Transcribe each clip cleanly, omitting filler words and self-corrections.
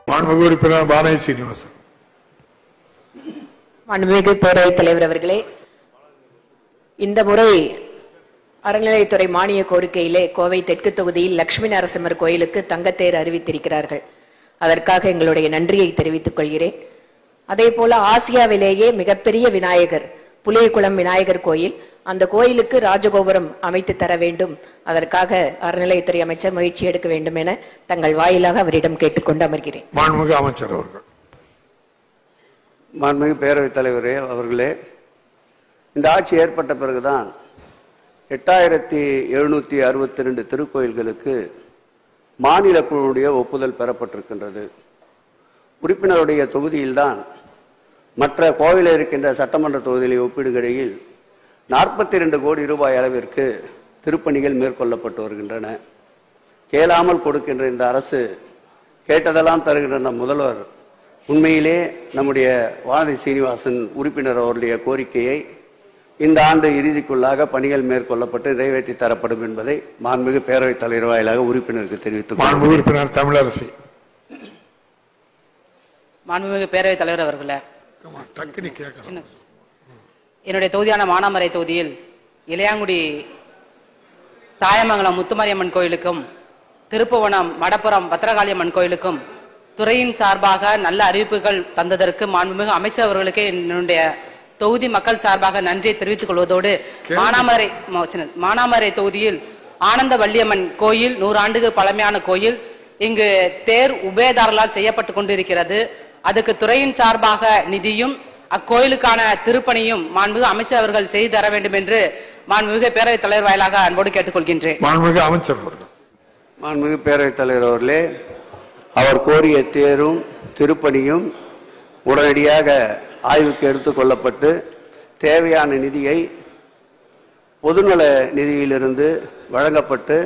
மாண்புமிகு உறுப்பினர் பானகி சீனிவாசன். மாண்புமிகு பேரவைத் தலைவர் அவர்களே, இந்த முறை அறநிலையத்துறை மானிய கோரிக்கையிலே கோவை தெற்கு தொகுதியில் லட்சுமி நரசிம்மர் கோயிலுக்கு தங்கத்தேர் அறிவித்திருக்கிறார்கள். அதற்காக எங்களுடைய நன்றியை தெரிவித்துக் கொள்கிறேன். அதே போல ஆசியாவிலேயே மிகப்பெரிய விநாயகர் புலியகுளம் விநாயகர் கோயில், அந்த கோயிலுக்கு ராஜகோபுரம் அமைத்து தர வேண்டும். அதற்காக அறநிலையத்துறை அமைச்சர் முயற்சி எடுக்க வேண்டும் என தங்கள் வாயிலாக அவரிடம் கேட்டுக்கொண்டு அமர்கிறேன். மாண்புமிகு அமைச்சர் அவர்கள். மாண்புமிகு பேரவைத் தலைவரே அவர்களே, இந்த ஆட்சி ஏற்பட்ட பிறகுதான் 8762 திருக்கோயில்களுக்கு மாநில குழுவுடைய ஒப்புதல் பெறப்பட்டிருக்கின்றது. உறுப்பினருடைய தொகுதியில்தான் மற்ற கோவிலில் இருக்கின்ற சட்டமன்ற தொகுதிகளை ஒப்பிடுகையில் 42 கோடி ரூபாய் அளவிற்கு திருப்பணிகள் மேற்கொள்ளப்பட்டு வருகின்றன. கேளாமல் கொடுக்கின்ற இந்த அரசு கேட்டதெல்லாம் தருகின்ற முதல்வர் உண்மையிலே நம்முடைய வானதி சீனிவாசன் உறுப்பினர் அவருடைய கோரிக்கையை இந்த ஆண்டு இறுதிக்குள்ளாக பணிகள் மேற்கொள்ளப்பட்டு நிறைவேற்றி தரப்படும் என்பதை மாண்புமிகு பேரவைத் தலைவர் வாயிலாக உறுப்பினருக்கு தெரிவித்துக் உறுப்பினர் தமிழரசி. மாண்புமிகு பேரவைத் தலைவர் அவர்களே, என்னுடைய தொகுதியான மானாமரை தொகுதியில் இளையாங்குடி தாயமங்கலம் முத்துமாரியம்மன் கோயிலுக்கும் திருப்புவனம் மடப்புறம் பத்திரகாளியம்மன் கோயிலுக்கும் துறையின் சார்பாக நல்ல அறிவிப்புகள் தந்ததற்கு மாண்புமிகு அமைச்சர் அவர்களுக்கு என்னுடைய தொகுதி மக்கள் சார்பாக நன்றியை தெரிவித்துக் கொள்வதோடு மானாமரை தொகுதியில் ஆனந்த வள்ளியம்மன் கோயில் 100 ஆண்டுகள் பழமையான கோயில், இங்கு தேர் உபயதாரர்களால் செய்யப்பட்டு கொண்டிருக்கிறது. அதுக்கு துறையின் சார்பாக நிதியும் அக்கோயிலுக்கான திருப்பணியும் மாண்புமிகு அமைச்சர் அவர்கள் செய்து தர வேண்டும் என்று மாண்புமிகு பேரவைத் தலைவர் வாயிலாக அன்போடு கேட்டுக்கொள்கின்றேன். மாண்புமிகு அமைச்சர் அவர்கள். மாண்புமிகு பேரவைத் தலைவர் அவர்களே, அவர் கோரிய தேரும் திருப்பணியும் உடனடியாக ஆய்வுக்கு எடுத்துக் கொள்ளப்பட்டு தேவையான நிதியை பொதுநல நிதியிலிருந்து வழங்கப்பட்டு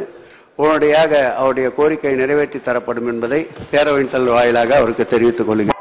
உடனடியாக அவருடைய கோரிக்கை நிறைவேற்றி தரப்படும் என்பதை பேரவைத் தலைவர் வாயிலாக அவருக்கு தெரிவித்துக் கொள்கிறேன்.